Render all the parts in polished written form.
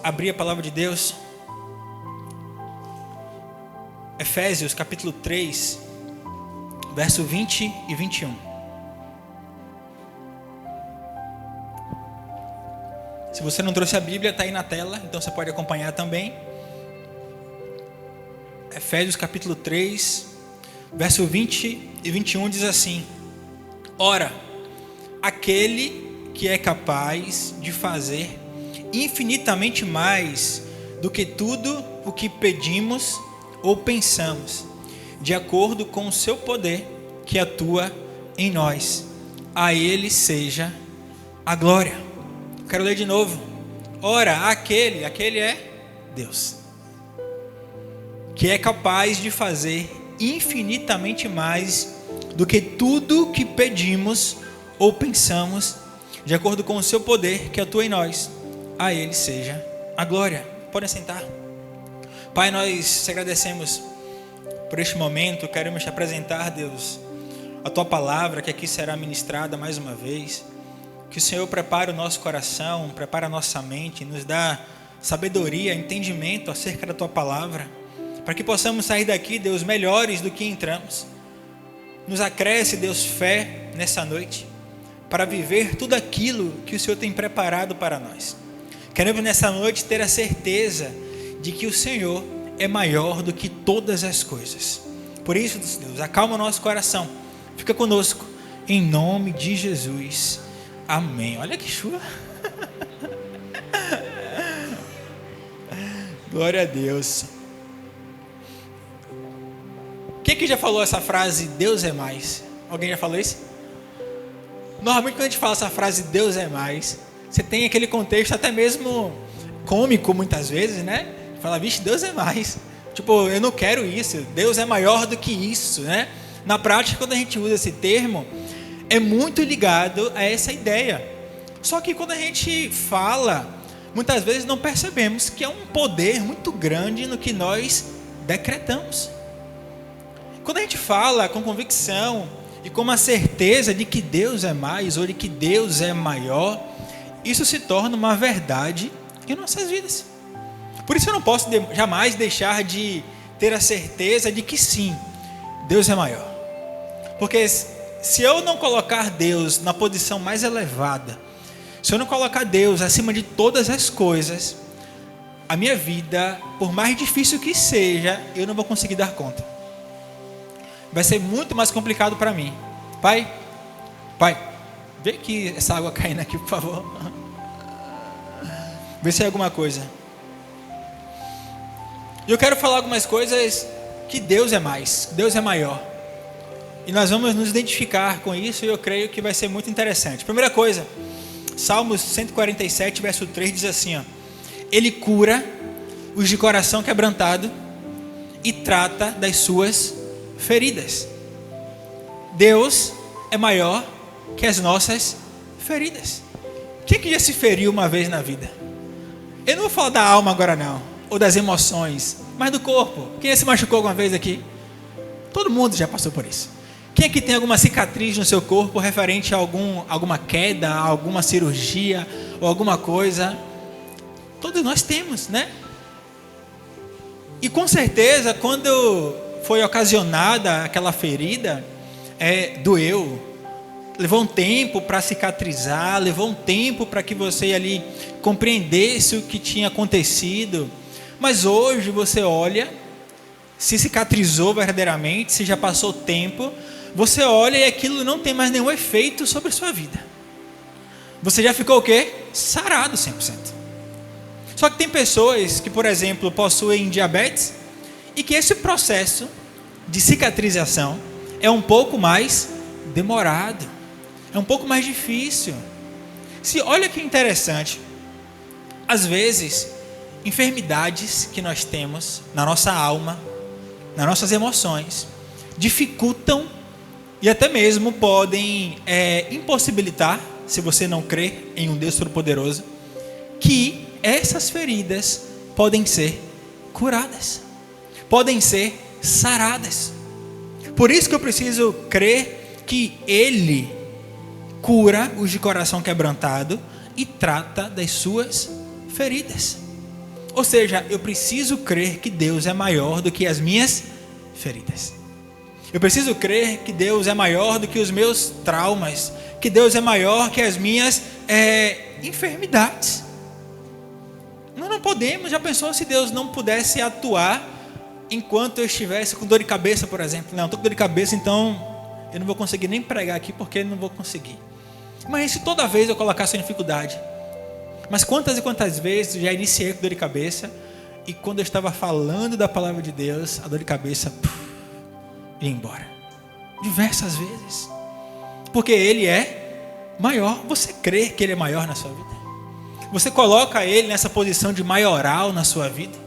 abrir a palavra de Deus? Efésios capítulo 3, verso 20 e 21. Se você não trouxe a Bíblia, está aí na tela, então você pode acompanhar também. Efésios capítulo 3, verso 20 e 21 diz assim: Ora, aquele que é capaz de fazer infinitamente mais do que tudo o que pedimos ou pensamos, de acordo com o seu poder que atua em nós. A Ele seja a glória. Quero ler de novo. Ora, aquele é Deus, que é capaz de fazer infinitamente mais do que tudo que pedimos ou pensamos, de acordo com o seu poder que atua em nós. A Ele seja a glória. Podem sentar. Pai, nós te agradecemos por este momento. Queremos te apresentar, Deus, a Tua palavra que aqui será ministrada mais uma vez. Que o Senhor prepare o nosso coração, prepare a nossa mente, nos dá sabedoria, entendimento acerca da Tua palavra, para que possamos sair daqui, Deus, melhores do que entramos. Nos acresce, Deus, fé nessa noite, para viver tudo aquilo que o Senhor tem preparado para nós. Queremos nessa noite ter a certeza de que o Senhor é maior do que todas as coisas. Por isso, Deus, acalma o nosso coração. Fica conosco, em nome de Jesus. Amém. Olha que chuva. Glória a Deus. Quem já falou essa frase, Deus é mais? Alguém já falou isso? Normalmente quando a gente fala essa frase, Deus é mais, você tem aquele contexto até mesmo cômico muitas vezes, né? Fala, vixe, Deus é mais. Tipo, eu não quero isso, Deus é maior do que isso, né? Na prática, quando a gente usa esse termo, é muito ligado a essa ideia. Só que quando a gente fala, muitas vezes não percebemos que é um poder muito grande no que nós decretamos. Quando a gente fala com convicção e com uma certeza de que Deus é mais ou de que Deus é maior, isso se torna uma verdade em nossas vidas. Por isso eu não posso jamais deixar de ter a certeza de que sim, Deus é maior. Porque se eu não colocar Deus na posição mais elevada, se eu não colocar Deus acima de todas as coisas, a minha vida, por mais difícil que seja, eu não vou conseguir dar conta. Vai ser muito mais complicado para mim. Pai, vê aqui essa água caindo aqui, por favor. Vê se é alguma coisa. E eu quero falar algumas coisas que Deus é mais, Deus é maior. E nós vamos nos identificar com isso e eu creio que vai ser muito interessante. Primeira coisa, Salmos 147, verso 3 diz assim, ó: Ele cura os de coração quebrantado e trata das suas feridas. Deus é maior que as nossas feridas. Quem que já se feriu uma vez na vida? Eu não vou falar da alma agora não, ou das emoções, mas do corpo. Quem já se machucou alguma vez aqui? Todo mundo já passou por isso. Quem aqui tem alguma cicatriz no seu corpo referente a alguma queda, a alguma cirurgia ou alguma coisa? Todos nós temos, né? E com certeza quando foi ocasionada aquela ferida, doeu. Levou um tempo para cicatrizar, levou um tempo para que você ali compreendesse o que tinha acontecido. Mas hoje você olha, se cicatrizou verdadeiramente, se já passou tempo, você olha e aquilo não tem mais nenhum efeito sobre a sua vida. Você já ficou o quê? Sarado 100%. Só que tem pessoas que, por exemplo, possuem diabetes e que esse processo de cicatrização é um pouco mais demorado, é um pouco mais difícil. Olha que interessante, às vezes, enfermidades que nós temos na nossa alma, nas nossas emoções, dificultam e até mesmo podem impossibilitar, se você não crê em um Deus Todo-Poderoso, que essas feridas podem ser curadas, podem ser saradas. Por isso que eu preciso crer que Ele cura os de coração quebrantado e trata das suas feridas. Ou seja, eu preciso crer que Deus é maior do que as minhas feridas. Eu preciso crer que Deus é maior do que os meus traumas, que Deus é maior que as minhas enfermidades. Nós não podemos, já pensou se Deus não pudesse atuar enquanto eu estivesse com dor de cabeça, por exemplo? Não, estou com dor de cabeça, então eu não vou conseguir nem pregar aqui porque não vou conseguir. Mas se toda vez eu colocasse uma dificuldade, mas quantas e quantas vezes eu já iniciei com dor de cabeça e quando eu estava falando da palavra de Deus, a dor de cabeça ia embora. Diversas vezes. Porque Ele é maior. Você crê que Ele é maior na sua vida? Você coloca Ele nessa posição de maioral na sua vida?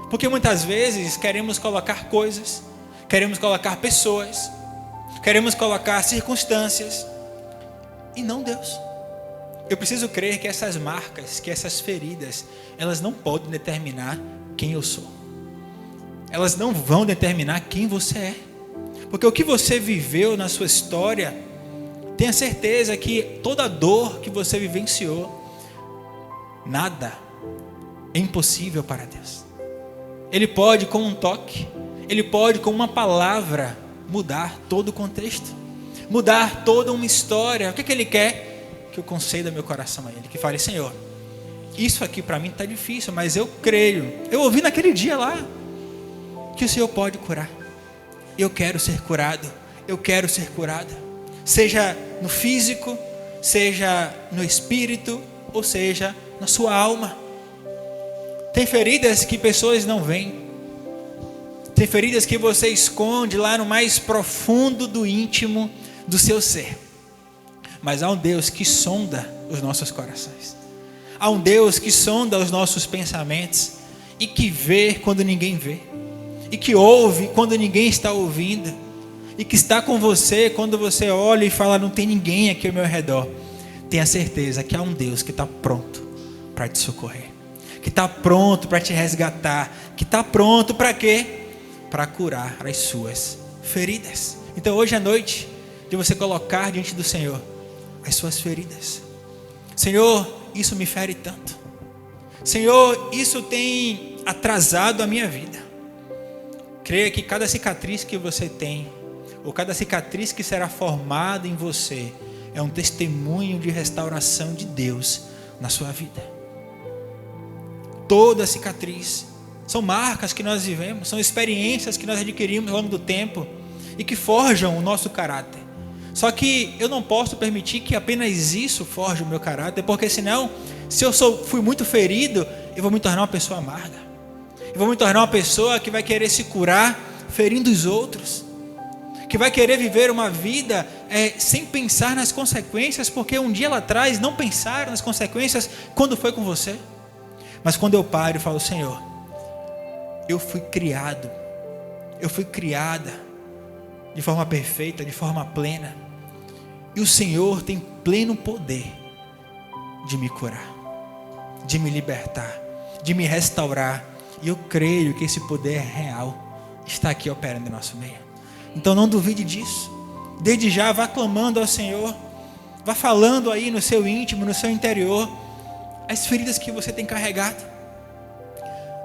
Porque muitas vezes queremos colocar coisas, queremos colocar pessoas, queremos colocar circunstâncias e não Deus. Eu preciso crer que essas marcas, que essas feridas, elas não podem determinar quem eu sou. Elas não vão determinar quem você é. Porque o que você viveu na sua história, tenha certeza que toda dor que você vivenciou, nada é impossível para Deus. Ele pode, com um toque, Ele pode, com uma palavra, mudar todo o contexto, mudar toda uma história. O que Ele quer? Que eu conceda meu coração a Ele, que fale: Senhor, isso aqui para mim está difícil, mas eu creio, eu ouvi naquele dia lá, que o Senhor pode curar. Eu quero ser curado, eu quero ser curada, seja no físico, seja no espírito, ou seja na sua alma. Tem feridas que pessoas não veem, tem feridas que você esconde lá no mais profundo do íntimo do seu ser. Mas há um Deus que sonda os nossos corações. Há um Deus que sonda os nossos pensamentos e que vê quando ninguém vê, e que ouve quando ninguém está ouvindo, e que está com você quando você olha e fala: não tem ninguém aqui ao meu redor. Tenha certeza que há um Deus que está pronto para te socorrer, que está pronto para te resgatar, que está pronto para quê? Para curar as suas feridas. Então hoje à noite, de você colocar diante do Senhor as suas feridas. Senhor, isso me fere tanto. Senhor, isso tem atrasado a minha vida. Creia que cada cicatriz que você tem, ou cada cicatriz que será formada em você, é um testemunho de restauração de Deus na sua vida. Toda cicatriz são marcas que nós vivemos, são experiências que nós adquirimos ao longo do tempo e que forjam o nosso caráter. Só que eu não posso permitir que apenas isso forje o meu caráter, porque senão, se eu fui muito ferido, eu vou me tornar uma pessoa amarga. Eu vou me tornar uma pessoa que vai querer se curar ferindo os outros, que vai querer viver uma vida sem pensar nas consequências, porque um dia lá atrás não pensaram nas consequências quando foi com você. Mas quando eu paro e falo: Senhor, eu fui criado, eu fui criada de forma perfeita, de forma plena, e o Senhor tem pleno poder de me curar, de me libertar, de me restaurar. E eu creio que esse poder é real, está aqui operando em nosso meio. Então não duvide disso. Desde já vá clamando ao Senhor, vá falando aí no seu íntimo, no seu interior, as feridas que você tem carregado.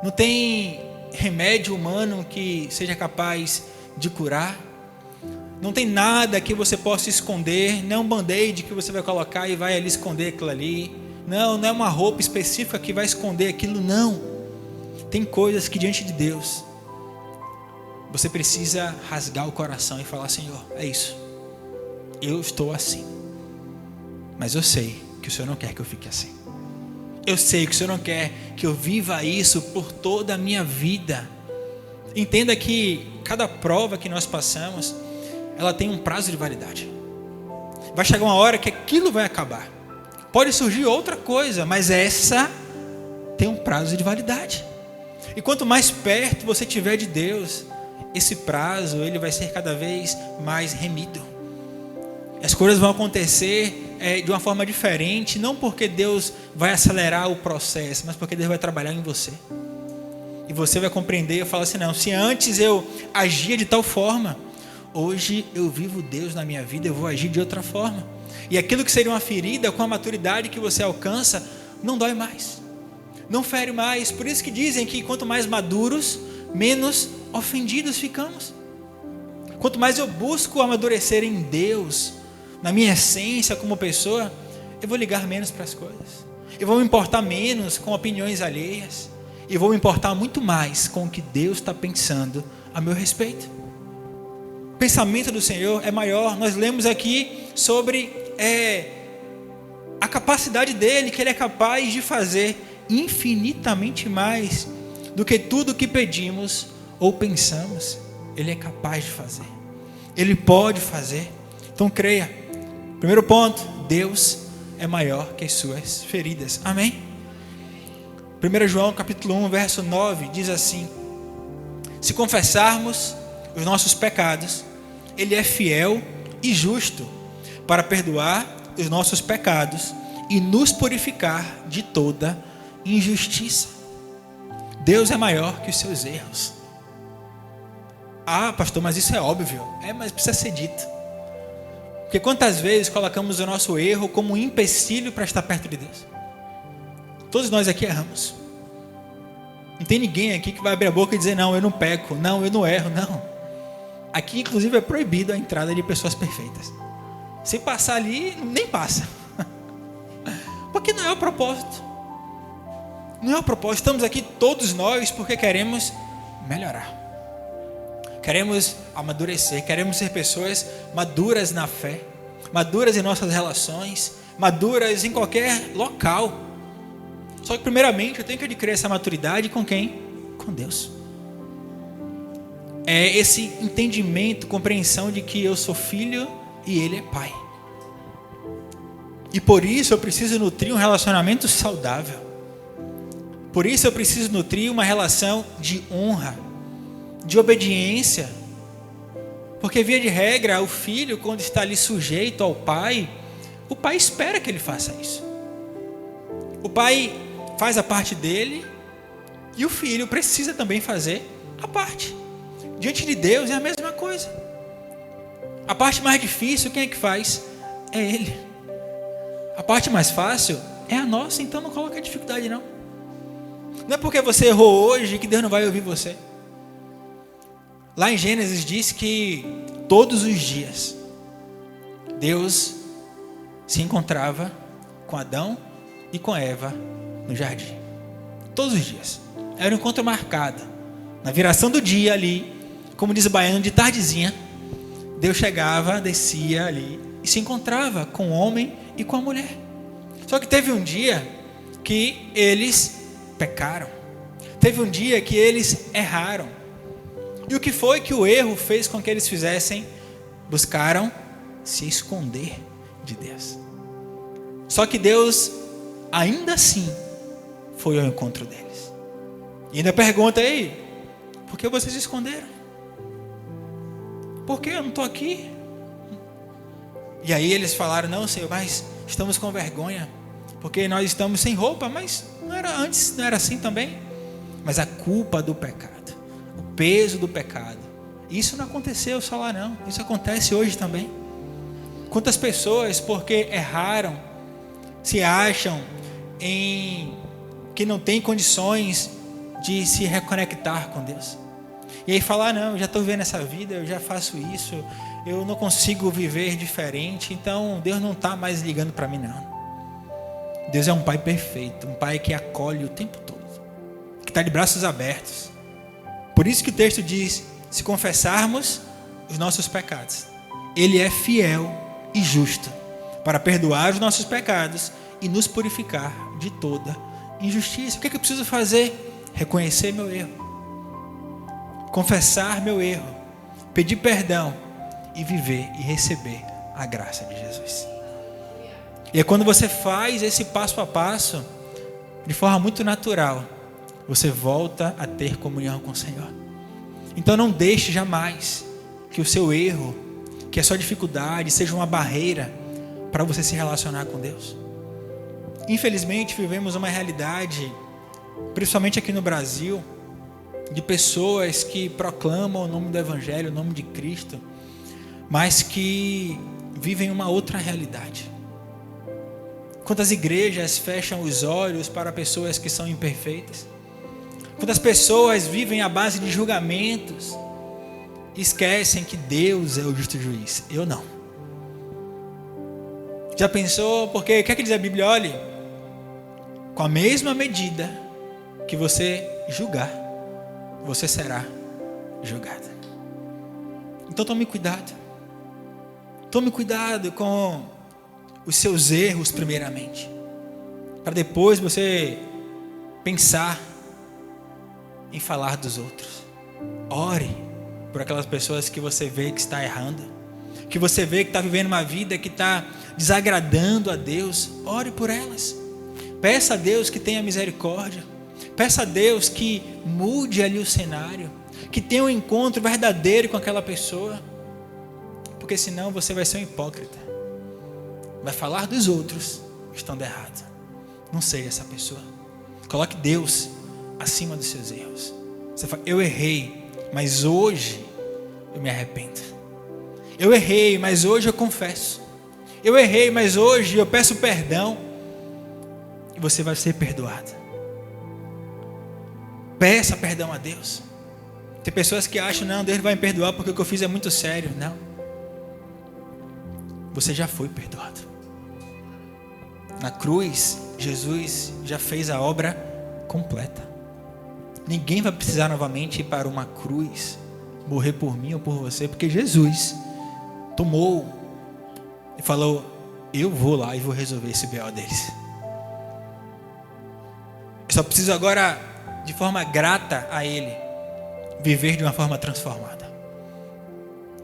Não tem remédio humano que seja capaz de curar. Não tem nada que você possa esconder, não é um band-aid que você vai colocar e vai ali esconder aquilo ali. Não é uma roupa específica que vai esconder aquilo, não. Tem coisas que diante de Deus, você precisa rasgar o coração e falar: Senhor, é isso. Eu estou assim. Mas eu sei que o Senhor não quer que eu fique assim. Eu sei que o Senhor não quer que eu viva isso por toda a minha vida. Entenda que cada prova que nós passamos, ela tem um prazo de validade. Vai chegar uma hora que aquilo vai acabar. Pode surgir outra coisa, mas essa tem um prazo de validade. E quanto mais perto você estiver de Deus, esse prazo ele vai ser cada vez mais remido. As coisas vão acontecer de uma forma diferente, não porque Deus vai acelerar o processo, mas porque Deus vai trabalhar em você. E você vai compreender e falar assim: não, se antes eu agia de tal forma, hoje eu vivo Deus na minha vida, eu vou agir de outra forma. E aquilo que seria uma ferida, com a maturidade que você alcança, não dói mais. não fere mais. Por isso que dizem que quanto mais maduros, menos ofendidos ficamos. Quanto mais eu busco amadurecer em Deus, na minha essência como pessoa, eu vou ligar menos para as coisas. Eu vou me importar menos com opiniões alheias. E vou me importar muito mais com o que Deus está pensando a meu respeito. O pensamento do Senhor é maior. Nós lemos aqui sobre a capacidade dele, que ele é capaz de fazer infinitamente mais do que tudo que pedimos ou pensamos. Ele é capaz de fazer. Ele pode fazer. Então creia. Primeiro ponto, Deus é maior que as suas feridas. Amém? 1 João capítulo 1, verso 9, diz assim: se confessarmos os nossos pecados, Ele é fiel e justo para perdoar os nossos pecados e nos purificar de toda injustiça. Deus é maior que os seus erros. Ah, pastor, mas isso é óbvio. Mas precisa ser dito. Porque quantas vezes colocamos o nosso erro como um empecilho para estar perto de Deus? Todos nós aqui erramos. Não tem ninguém aqui que vai abrir a boca e dizer: não, eu não peco, não, eu não erro, não. Aqui inclusive é proibido a entrada de pessoas perfeitas. Se passar ali, nem passa. Porque não é o propósito. Não é o propósito. Estamos aqui todos nós porque queremos melhorar. Queremos amadurecer, queremos ser pessoas maduras na fé, maduras em nossas relações, maduras em qualquer local. Só que primeiramente eu tenho que adquirir essa maturidade com quem? Com Deus. É esse entendimento, compreensão de que eu sou filho e Ele é pai. E por isso eu preciso nutrir um relacionamento saudável. Por isso eu preciso nutrir uma relação de honra, de obediência. Porque via de regra, o filho, quando está ali sujeito ao pai, o pai espera que ele faça isso. O pai faz a parte dele e o filho precisa também fazer a parte. Diante de Deus é a mesma coisa. A parte mais difícil, quem é que faz? É Ele. A parte mais fácil é a nossa, então não coloca dificuldade não. Não é porque você errou hoje que Deus não vai ouvir você. Lá em Gênesis diz que todos os dias Deus se encontrava com Adão e com Eva no jardim. Todos os dias. Era um encontro marcado. Na viração do dia ali, como diz o baiano, de tardezinha, Deus chegava, descia ali e se encontrava com o homem e com a mulher. Só que teve um dia que eles pecaram. Teve um dia que eles erraram. E o que foi que o erro fez com que eles fizessem? Buscaram se esconder de Deus. Só que Deus, ainda assim, foi ao encontro deles. E ainda pergunta: ei, por que vocês se esconderam? Por que eu não estou aqui? E aí eles falaram: não, Senhor, mas estamos com vergonha, porque nós estamos sem roupa. Mas não era antes, não era assim também? Mas a culpa do pecado, o peso do pecado, isso não aconteceu só lá não, isso acontece hoje também. Quantas pessoas, porque erraram, se acham que não têm condições de se reconectar com Deus. E aí falar: não, eu já estou vivendo essa vida, eu já faço isso, eu não consigo viver diferente, então Deus não está mais ligando para mim não. Deus é um pai perfeito, um pai que acolhe o tempo todo, que está de braços abertos. Por isso que o texto diz: se confessarmos os nossos pecados, Ele é fiel e justo para perdoar os nossos pecados e nos purificar de toda injustiça. O que é que eu preciso fazer? Reconhecer meu erro, confessar meu erro, pedir perdão e viver e receber a graça de Jesus. E é quando você faz esse passo a passo, de forma muito natural, você volta a ter comunhão com o Senhor. Então não deixe jamais que o seu erro, que a sua dificuldade seja uma barreira para você se relacionar com Deus. Infelizmente vivemos uma realidade, principalmente aqui no Brasil, de pessoas que proclamam o nome do Evangelho, o nome de Cristo, mas que vivem uma outra realidade. Quantas igrejas fecham os olhos para pessoas que são imperfeitas? Quantas pessoas vivem à base de julgamentos e esquecem que Deus é o justo juiz? Eu não. Já pensou? Porque o que é que diz a Bíblia? Olhe, com a mesma medida que você julgar, você será julgado. Então tome cuidado. Tome cuidado com os seus erros primeiramente, para depois você pensar em falar dos outros. Ore por aquelas pessoas que você vê que está errando, que você vê que está vivendo uma vida que está desagradando a Deus. Ore por elas. Peça a Deus que tenha misericórdia. Peça a Deus que mude ali o cenário, que tenha um encontro verdadeiro com aquela pessoa, porque senão você vai ser um hipócrita. Vai falar dos outros estando errado. Não seja essa pessoa. Coloque Deus acima dos seus erros. Você fala: eu errei, mas hoje eu me arrependo. Eu errei, mas hoje eu confesso. Eu errei, mas hoje eu peço perdão. E você vai ser perdoado. Peça perdão a Deus. Tem pessoas que acham: não, Deus vai me perdoar porque o que eu fiz é muito sério. Não. Você já foi perdoado. Na cruz, Jesus já fez a obra completa. Ninguém vai precisar novamente ir para uma cruz, morrer por mim ou por você, porque Jesus tomou e falou: eu vou lá e vou resolver esse BO deles. Eu só preciso agora, de forma grata a Ele, viver de uma forma transformada.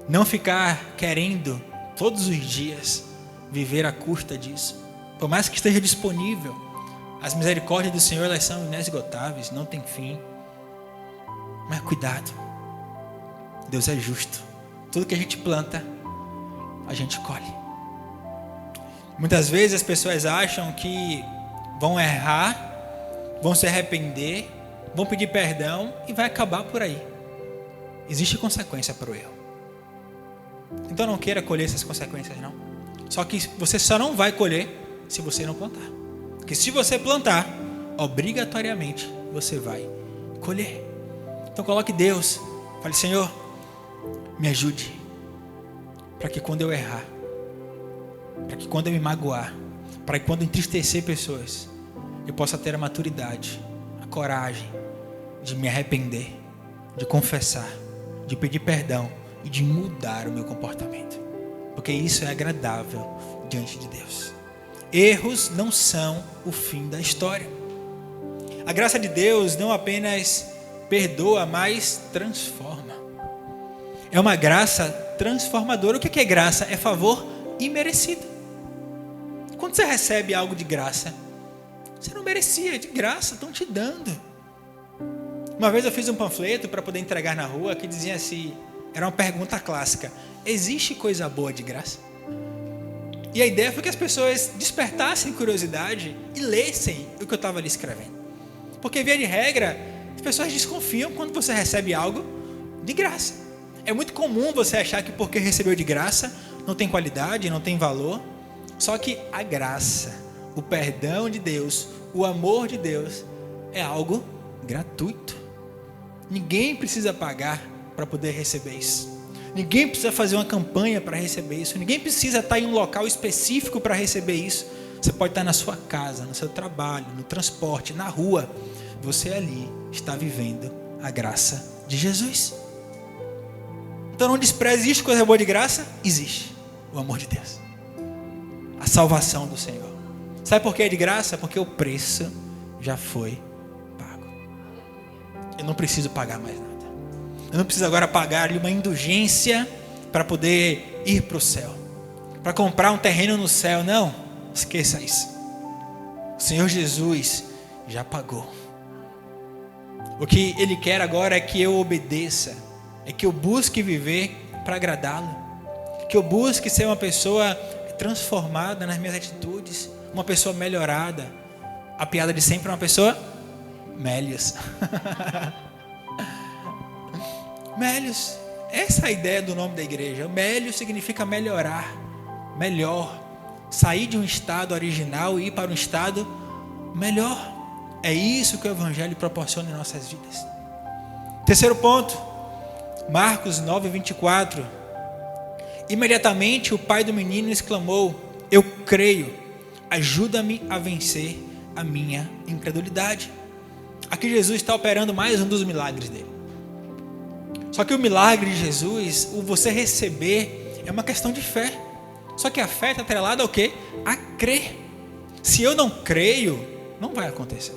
Não ficar querendo todos os dias viver à custa disso. Por mais que esteja disponível, as misericórdias do Senhor, elas são inesgotáveis, não tem fim. Mas cuidado, Deus é justo. Tudo que a gente planta, a gente colhe. Muitas vezes as pessoas acham que vão errar, vão se arrepender, vão pedir perdão e vai acabar por aí. Existe consequência para o erro. Então não queira colher essas consequências, não. Só que você só não vai colher se você não plantar. Porque se você plantar, obrigatoriamente você vai colher. Então coloque Deus. Fale: Senhor, me ajude, para que quando eu errar, para que quando eu me magoar, para que quando eu entristecer pessoas, eu possa ter a maturidade, a coragem de me arrepender, de confessar, de pedir perdão e de mudar o meu comportamento, porque isso é agradável diante de Deus. Erros não são o fim da história. A graça de Deus não apenas perdoa, mas transforma. É uma graça transformadora. O que é graça? É favor imerecido. Quando você recebe algo de graça, você não merecia, de graça, estão te dando. Uma vez eu fiz um panfleto para poder entregar na rua que dizia assim, era uma pergunta clássica: existe coisa boa de graça? E a ideia foi que as pessoas despertassem curiosidade e lessem o que eu estava ali escrevendo. Porque, via de regra, as pessoas desconfiam quando você recebe algo de graça. É muito comum você achar que porque recebeu de graça não tem qualidade, não tem valor. Só que a graça, o perdão de Deus, o amor de Deus é algo gratuito. Ninguém precisa pagar para poder receber isso. Ninguém precisa fazer uma campanha para receber isso. Ninguém precisa estar em um local específico para receber isso. Você pode estar na sua casa, no seu trabalho, no transporte, na rua. Você ali está vivendo a graça de Jesus. Então não despreze. Existe coisa boa de graça? Existe. O amor de Deus. A salvação do Senhor. Sabe por que é de graça? Porque o preço já foi pago. Eu não preciso pagar mais nada. Eu não preciso agora pagar uma indulgência para poder ir para o céu, para comprar um terreno no céu. Não, esqueça isso. O Senhor Jesus já pagou. O que Ele quer agora é que eu obedeça, é que eu busque viver para agradá-lo, que eu busque ser uma pessoa transformada nas minhas atitudes, uma pessoa melhorada. A piada de sempre é uma pessoa Mélios. Mélios, essa é a ideia do nome da igreja. Mélios significa melhorar, melhor, sair de um estado original e ir para um estado melhor. É isso que o Evangelho proporciona em nossas vidas. Terceiro ponto, Marcos 9:24. Imediatamente o pai do menino exclamou: eu creio, ajuda-me a vencer a minha incredulidade. Aqui Jesus está operando mais um dos milagres dele. Só que o milagre de Jesus, o você receber, é uma questão de fé. Só que a fé está atrelada ao quê? A crer. Se eu não creio, não vai acontecer.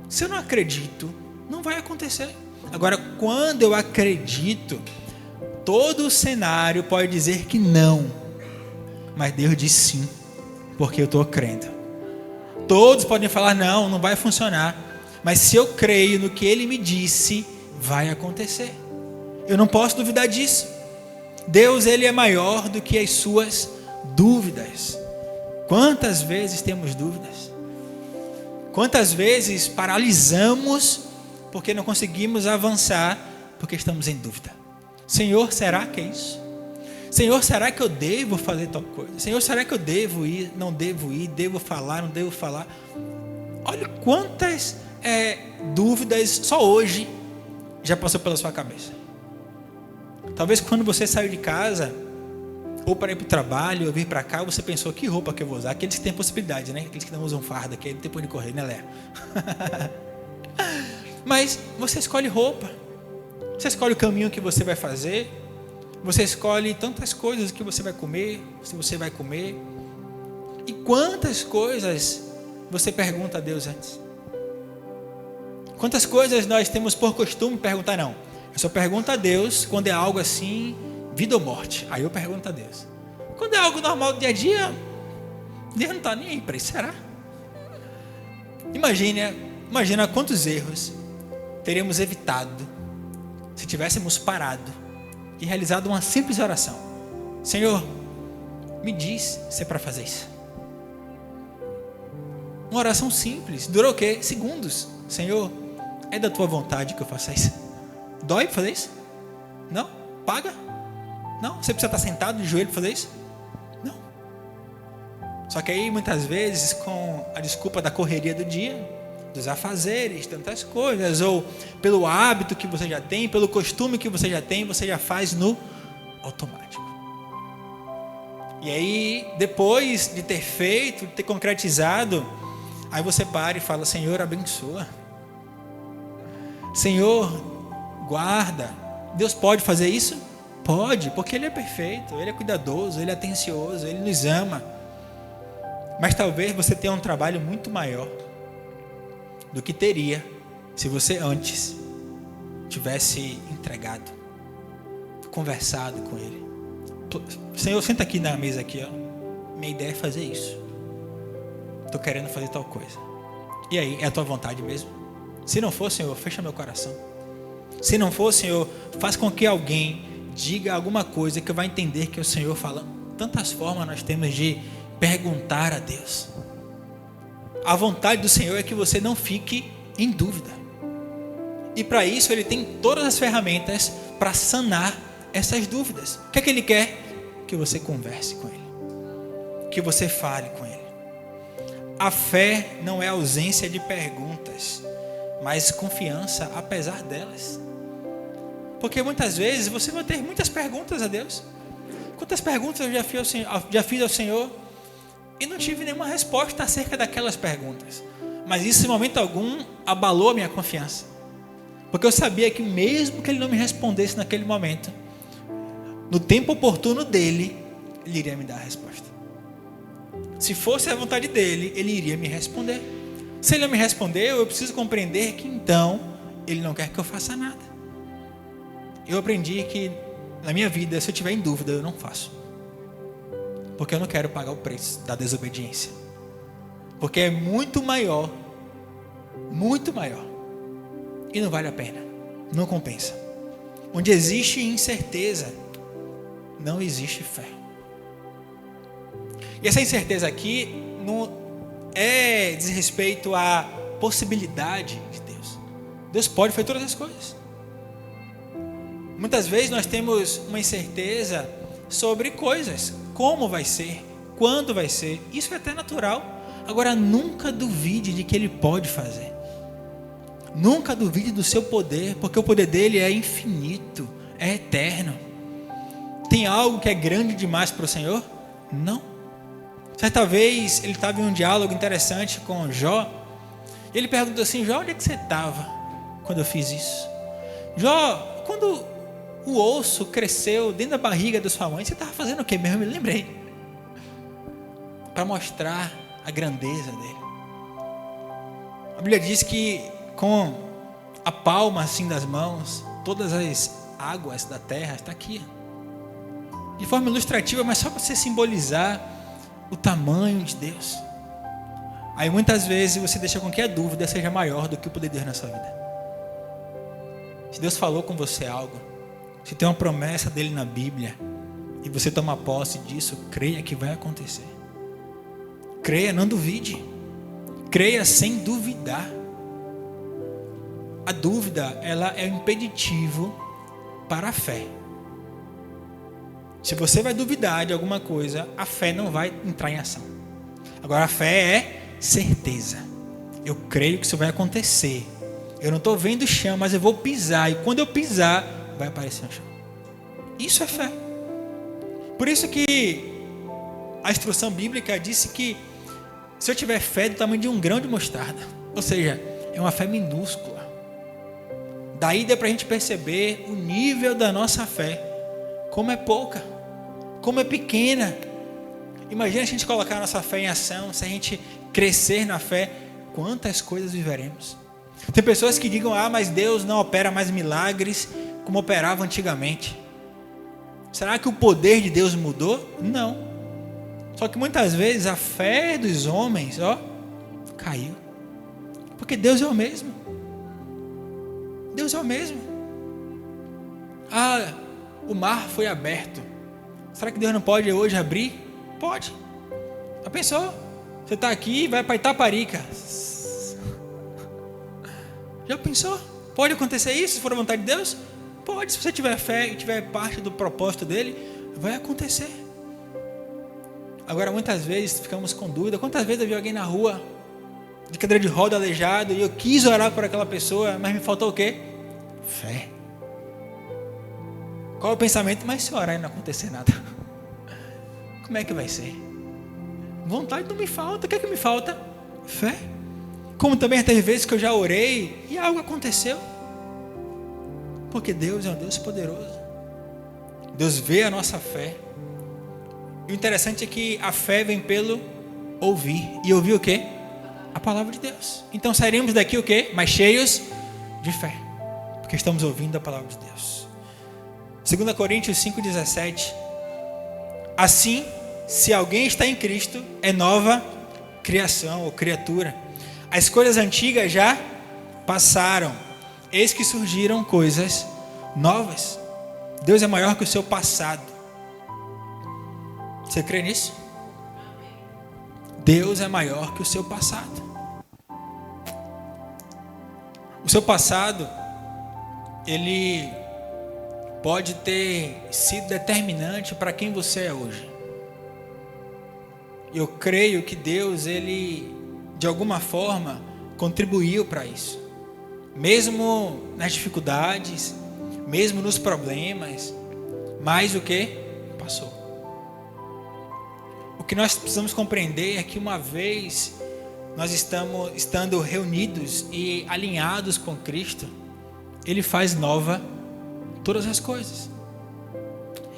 Se eu não acredito, não vai acontecer. Agora, quando eu acredito, todo o cenário pode dizer que não, mas Deus diz sim, porque eu estou crendo. Todos podem falar não, não vai funcionar, mas se eu creio no que Ele me disse, vai acontecer. Eu não posso duvidar disso. Deus, Ele é maior do que as suas dúvidas. Quantas vezes temos dúvidas? Quantas vezes paralisamos porque não conseguimos avançar porque estamos em dúvida? Senhor, será que é isso? Senhor, será que eu devo fazer tal coisa? Senhor, será que eu devo ir? Não devo ir? Devo falar? Não devo falar? Olha quantas dúvidas só hoje já passou pela sua cabeça. Talvez quando você saiu de casa, ou para ir para o trabalho, ou vir para cá, você pensou, que roupa que eu vou usar? Aqueles que têm possibilidade, né? Aqueles que não usam farda, que aí não tem por onde correr, né, Léa? Mas você escolhe roupa. Você escolhe o caminho que você vai fazer. Você escolhe tantas coisas que você vai comer, se você vai comer. E quantas coisas você pergunta a Deus antes? Quantas coisas nós temos por costume perguntar? Não, eu só pergunto a Deus quando é algo assim, vida ou morte. Aí eu pergunto a Deus. Quando é algo normal do dia a dia, Deus não está nem aí para isso, será? Imagina quantos erros teríamos evitado se tivéssemos parado e realizado uma simples oração. Senhor, me diz se é para fazer isso. Uma oração simples, durou o quê? Segundos. Senhor, é da tua vontade que eu faça isso? Dói para fazer isso? Não? Paga? Não? Você precisa estar sentado de joelho para fazer isso? Não. Só que aí muitas vezes, com a desculpa da correria do dia, dos afazeres, tantas coisas, ou pelo hábito que você já tem, pelo costume que você já tem, você já faz no automático. E aí, depois de ter feito, de ter concretizado, aí você para e fala: Senhor, abençoa. Senhor, guarda. Deus pode fazer isso? Pode, porque Ele é perfeito, Ele é cuidadoso, Ele é atencioso, Ele nos ama. Mas talvez você tenha um trabalho muito maior do que teria se você antes tivesse entregado, conversado com Ele. Senhor, senta aqui na mesa aqui, ó. Minha ideia é fazer isso. Estou querendo fazer tal coisa. E aí, é a tua vontade mesmo? Se não for, Senhor, fecha meu coração. Se não for, Senhor, faz com que alguém diga alguma coisa que eu vá entender que é o Senhor falando. Tantas formas nós temos de perguntar a Deus. A vontade do Senhor é que você não fique em dúvida. E para isso Ele tem todas as ferramentas para sanar essas dúvidas. O que é que Ele quer? Que você converse com Ele. Que você fale com Ele. A fé não é ausência de perguntas, mas confiança apesar delas. Porque muitas vezes você vai ter muitas perguntas a Deus. Quantas perguntas eu já fiz ao Senhor e não tive nenhuma resposta acerca daquelas perguntas. Mas isso em momento algum abalou a minha confiança. Porque eu sabia que mesmo que Ele não me respondesse naquele momento, no tempo oportuno dEle, Ele iria me dar a resposta. Se fosse a vontade dEle, Ele iria me responder. Se Ele não me respondeu, eu preciso compreender que então Ele não quer que eu faça nada. Eu aprendi que na minha vida, se eu estiver em dúvida, eu não faço. Porque eu não quero pagar o preço da desobediência. Porque é muito maior. E não vale a pena. Não compensa. Onde existe incerteza, não existe fé. E essa incerteza aqui não diz respeito à possibilidade de Deus. Deus pode fazer todas as coisas. Muitas vezes nós temos uma incerteza sobre coisas. Como vai ser? quando vai ser. Isso é até natural. Agora, nunca duvide de que Ele pode fazer. Nunca duvide do seu poder, porque o poder dele é infinito, é eterno. Tem algo que é grande demais para o Senhor? Não. Certa vez ele estava em um diálogo interessante com Jó. E ele perguntou assim: Jó, onde é que você estava quando eu fiz isso? Jó, quando o osso cresceu dentro da barriga da sua mãe, você estava fazendo o que mesmo? Eu me lembrei. Para mostrar a grandeza dele. A Bíblia diz que com a palma assim das mãos, todas as águas da terra está aqui. De forma ilustrativa, mas só para você simbolizar o tamanho de Deus. Aí muitas vezes você deixa com que a dúvida seja maior do que o poder de Deus na sua vida. Se Deus falou com você algo, se tem uma promessa dele na Bíblia, e você toma posse disso, creia que vai acontecer. Creia, não duvide. Creia sem duvidar. A dúvida, ela é um impeditivo para a fé. Se você vai duvidar de alguma coisa, a fé não vai entrar em ação. Agora, a fé é certeza. Eu creio que isso vai acontecer. Eu não estou vendo o chão, mas eu vou pisar. E quando eu pisar, vai aparecer no chão. Isso é fé. Por isso que a instrução bíblica disse que se eu tiver fé do tamanho de um grão de mostarda, ou seja, é uma fé minúscula. Daí dá para a gente perceber o nível da nossa fé, como é pouca, como é pequena. Imagina a gente colocar a nossa fé em ação, se a gente crescer na fé, quantas coisas viveremos. Tem pessoas que digam: mas Deus não opera mais milagres como operava antigamente. Será que o poder de Deus mudou? Não. Só que muitas vezes a fé dos homens, caiu. Porque Deus é o mesmo. Deus é o mesmo. O mar foi aberto. Será que Deus não pode hoje abrir? Pode. Já pensou? Você está aqui e vai para Itaparica. Já pensou? Pode acontecer isso se for a vontade de Deus? Pode. Se você tiver fé e tiver parte do propósito dele, vai acontecer. Agora, muitas vezes ficamos com dúvida. Quantas vezes eu vi alguém na rua de cadeira de roda, aleijado, e eu quis orar por aquela pessoa, mas me faltou o quê? Fé. Qual é o pensamento? Mas se orar e não acontecer nada, como é que vai ser? Vontade não me falta. O que é que me falta? Fé. Como também teve vezes que eu já orei e algo aconteceu. Porque Deus é um Deus poderoso. Deus vê a nossa fé. E o interessante é que a fé vem pelo ouvir. E ouvir o quê? A palavra de Deus. Então sairemos daqui o quê? Mais cheios de fé. Porque estamos ouvindo a palavra de Deus. 2 Coríntios 5,17. Assim, se alguém está em Cristo, é nova criação ou criatura. As coisas antigas já passaram. Eis que surgiram coisas novas. Deus é maior que o seu passado. Você crê nisso? Deus é maior que o seu passado. O seu passado, ele pode ter sido determinante para quem você é hoje. Eu creio que Deus, ele, de alguma forma, contribuiu para isso. Mesmo nas dificuldades, mesmo nos problemas, mas o que? Passou. O que nós precisamos compreender é que uma vez nós estando reunidos e alinhados com Cristo, Ele faz nova todas as coisas.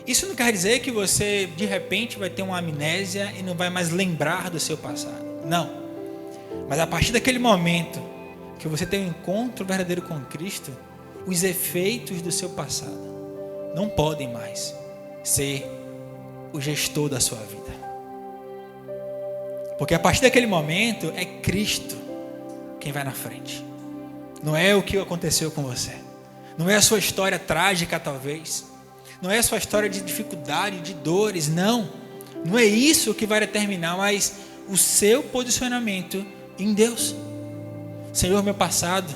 Isso não quer dizer que você de repente vai ter uma amnésia e não vai mais lembrar do seu passado. Não. Mas a partir daquele momento que você tem um encontro verdadeiro com Cristo, os efeitos do seu passado não podem mais ser o gestor da sua vida. Porque a partir daquele momento é Cristo quem vai na frente. Não é o que aconteceu com você. Não é a sua história trágica talvez. Não é a sua história de dificuldade, de dores. Não. Não é isso que vai determinar, mas o seu posicionamento em Deus. Senhor, meu passado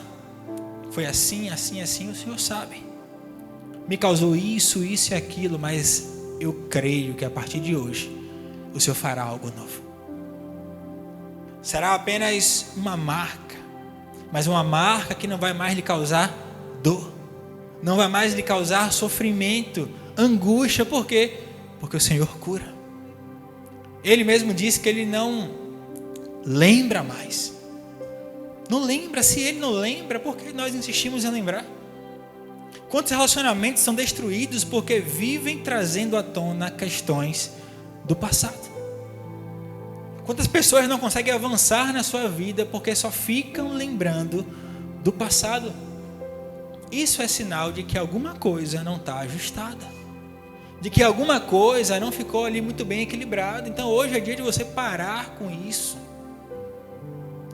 foi assim, assim, assim, o Senhor sabe. Me causou isso, isso e aquilo, mas eu creio que a partir de hoje o Senhor fará algo novo. Será apenas uma marca, mas uma marca que não vai mais lhe causar dor, não vai mais lhe causar sofrimento, angústia. Por quê? Porque o Senhor cura. Ele mesmo disse que Ele não lembra mais. Não lembra. Se Ele não lembra, por que nós insistimos em lembrar? Quantos relacionamentos são destruídos porque vivem trazendo à tona questões do passado? Quantas pessoas não conseguem avançar na sua vida porque só ficam lembrando do passado? Isso é sinal de que alguma coisa não está ajustada, de que alguma coisa não ficou ali muito bem equilibrada. Então hoje é dia de você parar com isso.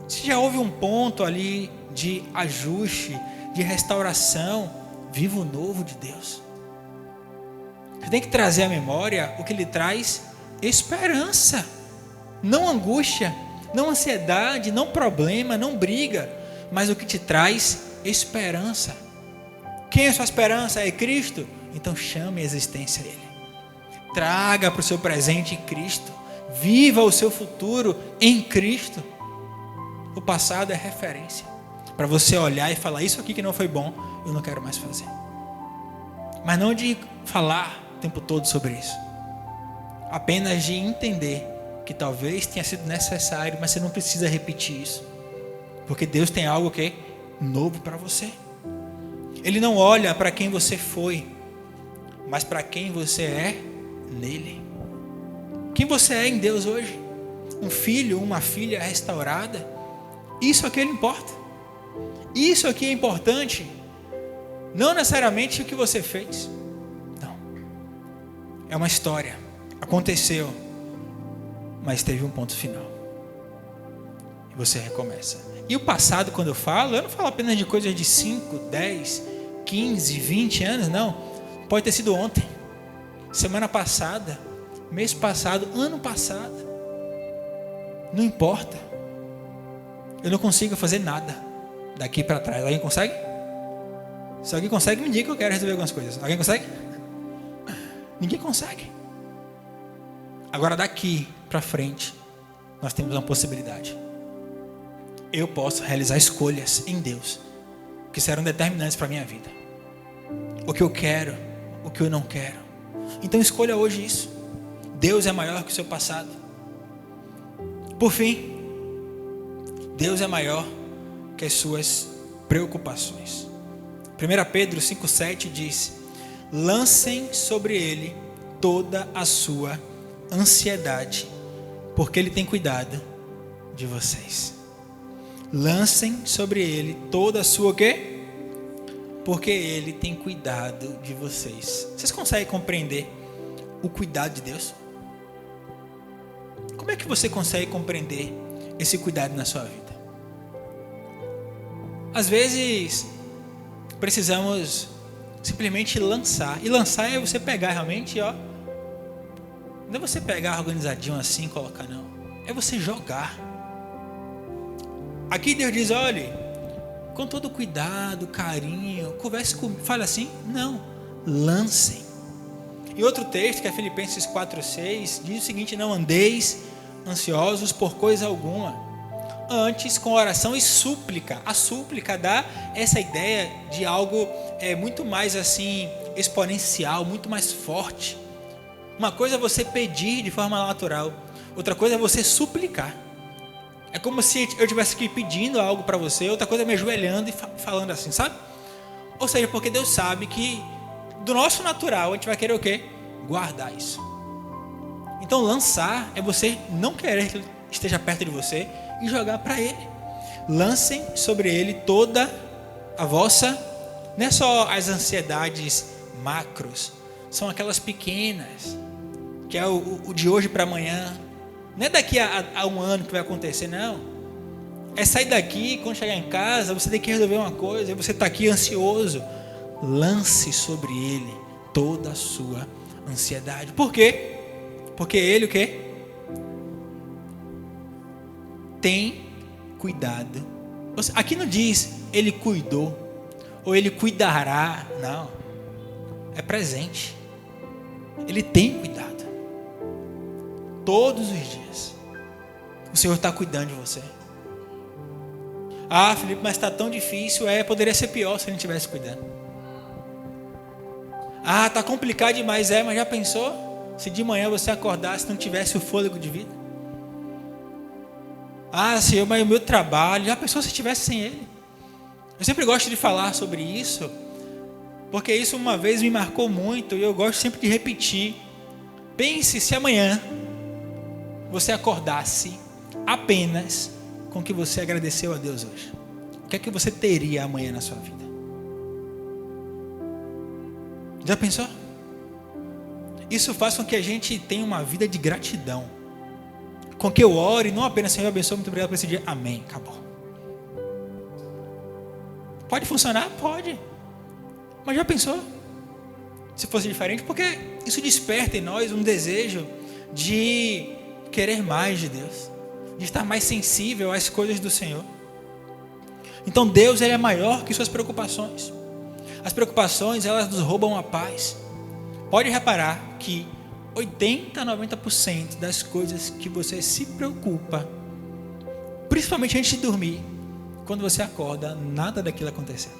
Se já houve um ponto ali de ajuste, de restauração, viva o novo de Deus. Você tem que trazer à memória o que lhe traz esperança, não angústia, não ansiedade, não problema, não briga, mas o que te traz esperança. Quem é a sua esperança? É Cristo? Então chame a existência Ele. Traga para o seu presente em Cristo. Viva o seu futuro em Cristo. O passado é referência para você olhar e falar: isso aqui que não foi bom, eu não quero mais fazer. Mas não de falar o tempo todo sobre isso, apenas de entender que talvez tenha sido necessário, mas você não precisa repetir isso, porque Deus tem algo que é novo para você. Ele não olha para quem você foi, mas para quem você é nele. Quem você é em Deus hoje? Um filho, uma filha restaurada? Isso aqui não importa. Isso aqui é importante. Não necessariamente o que você fez. Não. É uma história. Aconteceu, mas teve um ponto final. E você recomeça. E o passado, quando eu não falo apenas de coisas de 5, 10, 15, 20 anos, não. Pode ter sido ontem, semana passada, mês passado, ano passado. Não importa. Eu não consigo fazer nada daqui para trás. Alguém consegue? Se alguém consegue, me diga que eu quero resolver algumas coisas. Alguém consegue? Ninguém consegue. Agora daqui para frente, nós temos uma possibilidade. Eu posso realizar escolhas em Deus que serão determinantes para a minha vida. O que eu quero, o que eu não quero. Então escolha hoje isso. Deus é maior que o seu passado. Por fim, Deus é maior que as suas preocupações. 1 Pedro 5,7 diz: lancem sobre Ele toda a sua ansiedade, porque Ele tem cuidado de vocês. Lancem sobre Ele toda a sua o quê? Porque Ele tem cuidado de vocês. Vocês conseguem compreender o cuidado de Deus? Como é que você consegue compreender esse cuidado na sua vida? Às vezes precisamos simplesmente lançar. E lançar é você pegar realmente, ó. Não é você pegar organizadinho assim e colocar, não. É você jogar. Aqui Deus diz: olhe, com todo cuidado, carinho, converse comigo. Fala assim? Não. Lancem. E outro texto, que é Filipenses 4,6, diz o seguinte: não andeis ansiosos por coisa alguma, antes com oração e súplica. A súplica dá essa ideia de algo muito mais assim exponencial, muito mais forte. Uma coisa é você pedir de forma natural, outra coisa é você suplicar. É como se eu estivesse aqui pedindo algo para você, outra coisa é me ajoelhando e falando assim, sabe? Ou seja, porque Deus sabe que do nosso natural a gente vai querer o quê? Guardar isso. Então lançar é você não querer que Ele esteja perto de você e jogar para Ele. Lancem sobre Ele toda a vossa, não é só as ansiedades macros, são aquelas pequenas, que é o de hoje para amanhã. Não é daqui a um ano que vai acontecer, não. É sair daqui, quando chegar em casa, você tem que resolver uma coisa, e você está aqui ansioso. Lance sobre Ele toda a sua ansiedade. Por quê? Porque Ele o quê? Tem cuidado. Aqui não diz Ele cuidou, ou Ele cuidará. Não. É presente. Ele tem cuidado. Todos os dias. O Senhor está cuidando de você. Ah, Felipe, mas está tão difícil. Poderia ser pior se Ele não estivesse cuidando. Ah, está complicado demais. Mas já pensou? Se de manhã você acordasse e não tivesse o fôlego de vida? Ah, Senhor, mas o meu trabalho. Já pensou se estivesse sem Ele? Eu sempre gosto de falar sobre isso, porque isso uma vez me marcou muito e eu gosto sempre de repetir. Pense se amanhã você acordasse apenas com o que você agradeceu a Deus hoje. O que é que você teria amanhã na sua vida? Já pensou? Isso faz com que a gente tenha uma vida de gratidão. Com que eu ore, não apenas Senhor abençoe, muito obrigado por esse dia. Amém, acabou. Pode funcionar? Pode. Mas já pensou? Se fosse diferente, porque isso desperta em nós um desejo de querer mais de Deus, de estar mais sensível às coisas do Senhor. Então Deus, Ele é maior que suas preocupações. As preocupações, elas nos roubam a paz. Pode reparar que 80% a 90% das coisas que você se preocupa, principalmente antes de dormir, quando você acorda, nada daquilo aconteceu.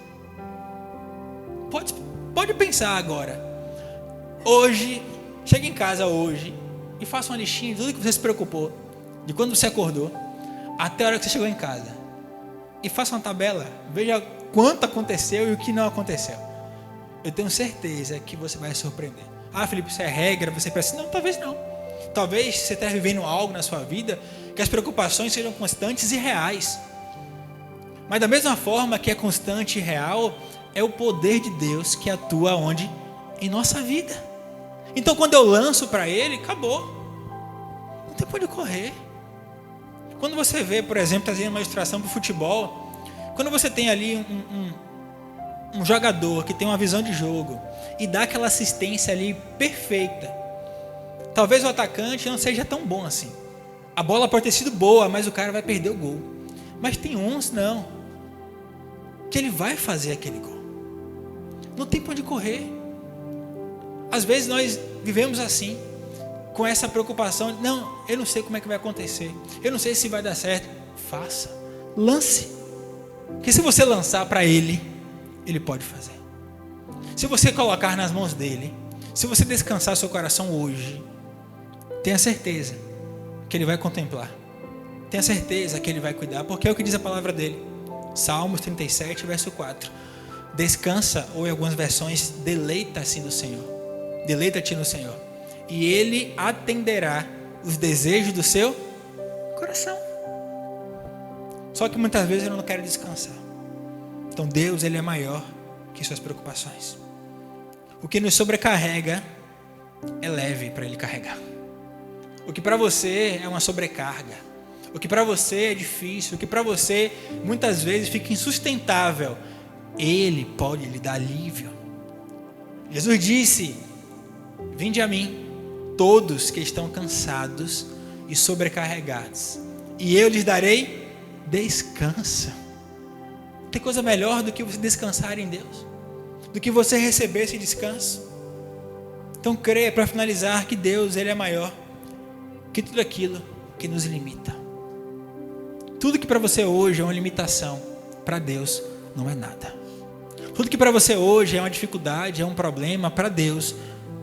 Pode pensar agora. Hoje, chega em casa hoje e faça uma listinha de tudo que você se preocupou, de quando você acordou até a hora que você chegou em casa. E faça uma tabela, veja quanto aconteceu e o que não aconteceu. Eu tenho certeza que você vai se surpreender. Ah, Felipe, isso é regra, você pensa, não, talvez não. Talvez você esteja vivendo algo na sua vida que as preocupações sejam constantes e reais. Mas da mesma forma que é constante e real, é o poder de Deus que atua onde? Em nossa vida. Então quando eu lanço para Ele, acabou. Não tem para onde correr. Quando você vê, por exemplo, trazendo uma ilustração para o futebol, quando você tem ali um jogador que tem uma visão de jogo e dá aquela assistência ali perfeita, talvez o atacante não seja tão bom assim. A bola pode ter sido boa, mas o cara vai perder o gol. Mas tem uns, não, que ele vai fazer aquele gol. Não tem para onde correr. Às vezes nós vivemos assim, com essa preocupação, não, eu não sei como é que vai acontecer, eu não sei se vai dar certo. Faça, lance, porque se você lançar para Ele, Ele pode fazer. Se você colocar nas mãos dEle, se você descansar seu coração hoje, tenha certeza que Ele vai contemplar, tenha certeza que Ele vai cuidar, porque é o que diz a palavra dEle. Salmos 37, verso 4. Descansa, ou em algumas versões, deleita-se no Senhor. Deleita-te no Senhor, e Ele atenderá os desejos do seu coração. Só que muitas vezes eu não quero descansar. Então Deus, Ele é maior que suas preocupações. O que nos sobrecarrega é leve para Ele carregar. O que para você é uma sobrecarga, o que para você é difícil, o que para você muitas vezes fica insustentável, Ele pode lhe dar alívio. Jesus disse: vinde a mim, todos que estão cansados e sobrecarregados, e eu lhes darei descanso. Tem coisa melhor do que você descansar em Deus, do que você receber esse descanso. Então creia, para finalizar, que Deus, Ele é maior que tudo aquilo que nos limita. Tudo que para você hoje é uma limitação, para Deus não é nada. Tudo que para você hoje é uma dificuldade, é um problema, para Deus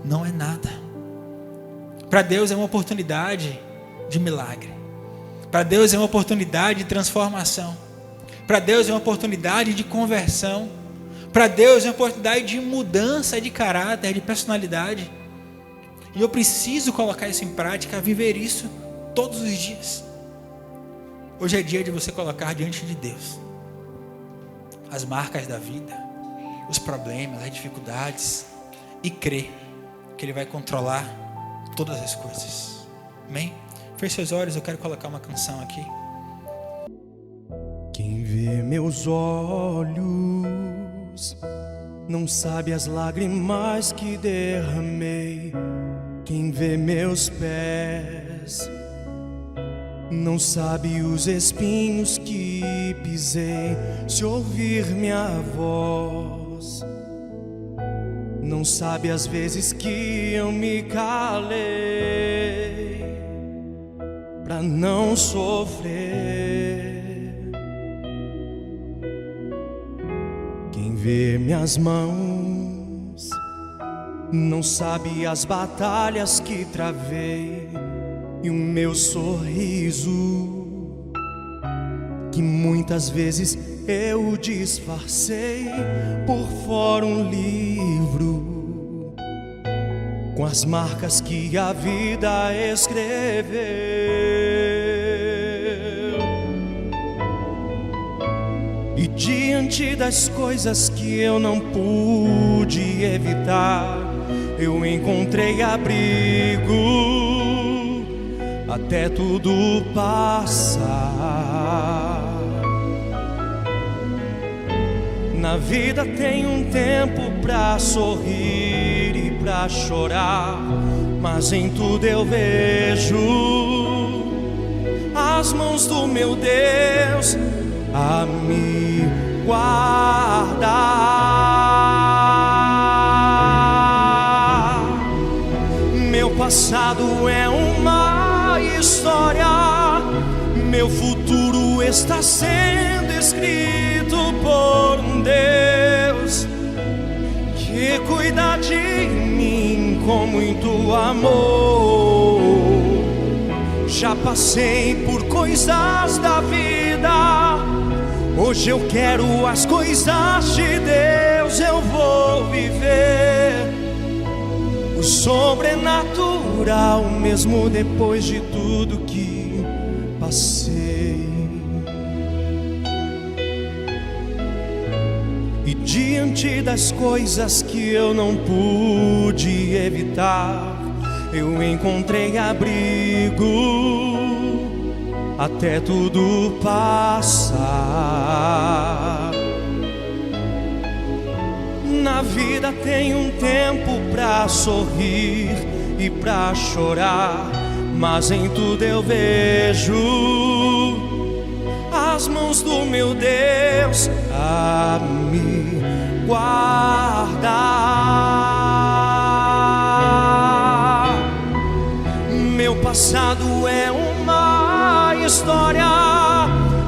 não é nada. Para Deus é uma oportunidade de milagre. Para Deus é uma oportunidade de transformação. Para Deus é uma oportunidade de conversão. Para Deus é uma oportunidade de mudança de caráter, de personalidade. E eu preciso colocar isso em prática, viver isso todos os dias. Hoje é dia de você colocar diante de Deus as marcas da vida, os problemas, as dificuldades, e crer que Ele vai controlar todas as coisas. Amém? Feche seus olhos, eu quero colocar uma canção aqui. Quem vê meus olhos não sabe as lágrimas que derramei. Quem vê meus pés não sabe os espinhos que pisei. Se ouvir minha voz, não sabe as vezes que eu me calei. pra não sofrer. Quem vê minhas mãos não sabe as batalhas que travei, e o meu sorriso que muitas vezes eu disfarcei por fora, um livro com as marcas que a vida escreveu. E diante das coisas que eu não pude evitar, eu encontrei abrigo até tudo passar. Na vida tem um tempo pra sorrir e pra chorar, mas em tudo eu vejo as mãos do meu Deus a me guardar. Meu passado é uma história, meu futuro está sendo escrito por um Deus que cuida de mim com muito amor. Já passei por coisas da vida, hoje eu quero as coisas de Deus. Eu vou viver o sobrenatural, mesmo depois de tudo que passei. E diante das coisas que eu não pude evitar, eu encontrei abrigo até tudo passar. Na vida tem um tempo pra sorrir e pra chorar, mas em tudo eu vejo as mãos do meu Deus a me guardar. Meu passado é uma história,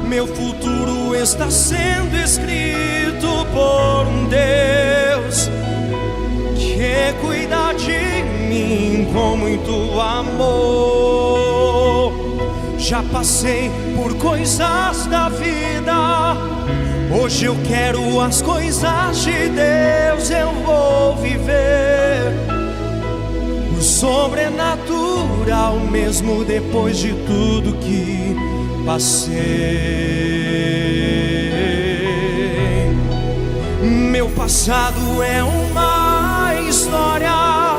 meu futuro está sendo escrito por um Deus que cuida de mim com muito amor. Já passei por coisas da vida, hoje eu quero as coisas de Deus. Eu vou viver o sobrenatural, mesmo depois de tudo que passei. Meu passado é uma história,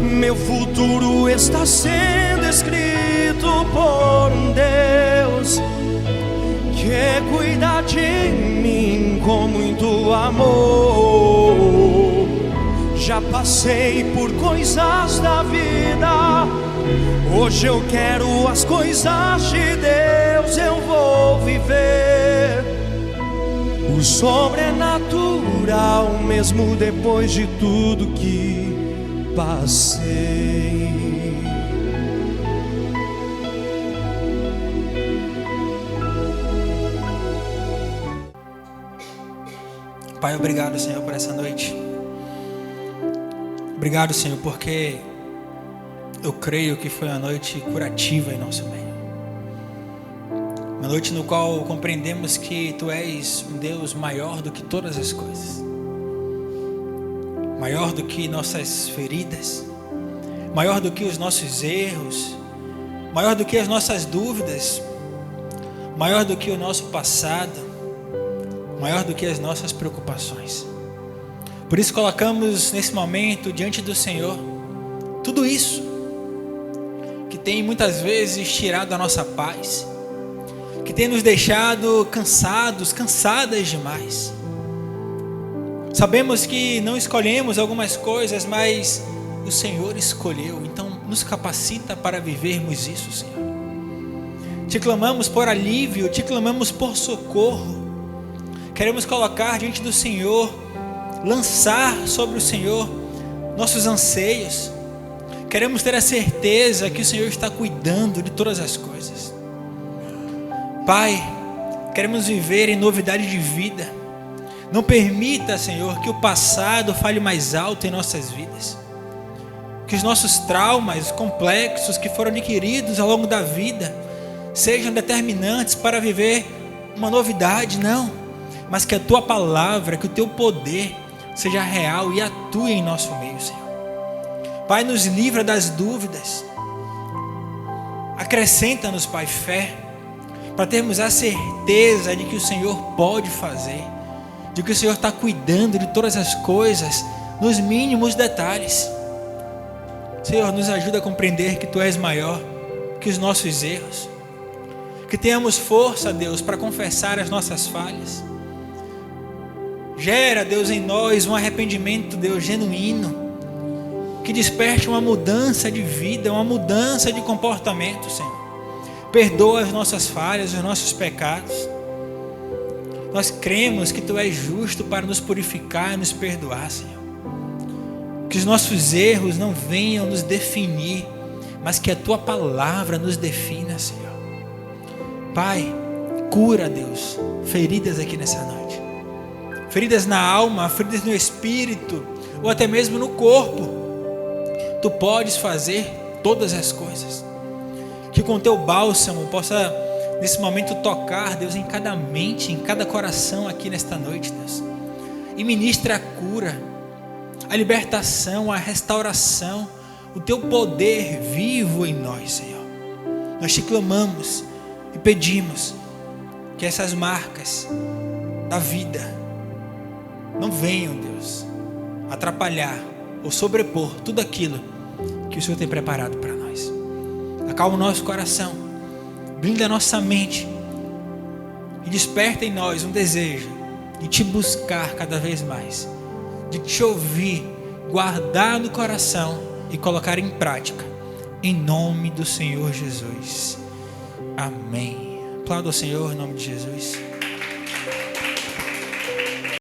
meu futuro está sendo escrito por um Deus que cuida de mim com muito amor. Já passei por coisas da vida, hoje eu quero as coisas de Deus. Eu vou viver o sobrenatural, mesmo depois de tudo que passei. Pai, obrigado, Senhor, por essa noite. Obrigado, Senhor, porque eu creio que foi uma noite curativa em nosso meio. Uma noite no qual compreendemos que Tu és um Deus maior do que todas as coisas, maior do que nossas feridas, maior do que os nossos erros, maior do que as nossas dúvidas, maior do que o nosso passado, maior do que as nossas preocupações. Por isso colocamos nesse momento diante do Senhor tudo isso que tem muitas vezes tirado a nossa paz, que tem nos deixado cansados, cansadas demais. Sabemos que não escolhemos algumas coisas, mas o Senhor escolheu. Então nos capacita para vivermos isso, Senhor. Te clamamos por alívio, te clamamos por socorro. Queremos colocar diante do Senhor, lançar sobre o Senhor nossos anseios. Queremos ter a certeza que o Senhor está cuidando de todas as coisas. Pai, queremos viver em novidade de vida. Não permita, Senhor, que o passado fale mais alto em nossas vidas. Que os nossos traumas complexos que foram adquiridos ao longo da vida sejam determinantes para viver uma novidade, não. Mas que a Tua palavra, que o Teu poder seja real e atue em nosso meio, Senhor. Pai, nos livra das dúvidas. Acrescenta-nos, Pai, fé, para termos a certeza de que o Senhor pode fazer, de que o Senhor está cuidando de todas as coisas, nos mínimos detalhes. Senhor, nos ajuda a compreender que Tu és maior que os nossos erros, que tenhamos força, Deus, para confessar as nossas falhas. Gera, Deus, em nós um arrependimento, Deus, genuíno, que desperte uma mudança de vida, uma mudança de comportamento, Senhor. Perdoa as nossas falhas, os nossos pecados. Nós cremos que Tu és justo para nos purificar e nos perdoar, Senhor. Que os nossos erros não venham nos definir, mas que a Tua palavra nos defina, Senhor. Pai, cura, Deus, feridas aqui nessa noite. Feridas na alma, feridas no espírito, ou até mesmo no corpo. Tu podes fazer todas as coisas. Que com Teu bálsamo possa, nesse momento, tocar, Deus, em cada mente, em cada coração aqui nesta noite, Deus. E ministra a cura, a libertação, a restauração, o Teu poder vivo em nós, Senhor. Nós Te clamamos e pedimos que essas marcas da vida não venham, Deus, atrapalhar ou sobrepor tudo aquilo que o Senhor tem preparado para nós. Acalma o nosso coração, blinda a nossa mente e desperta em nós um desejo de Te buscar cada vez mais, de Te ouvir, guardar no coração e colocar em prática, em nome do Senhor Jesus. Amém. Aplauda ao Senhor em nome de Jesus.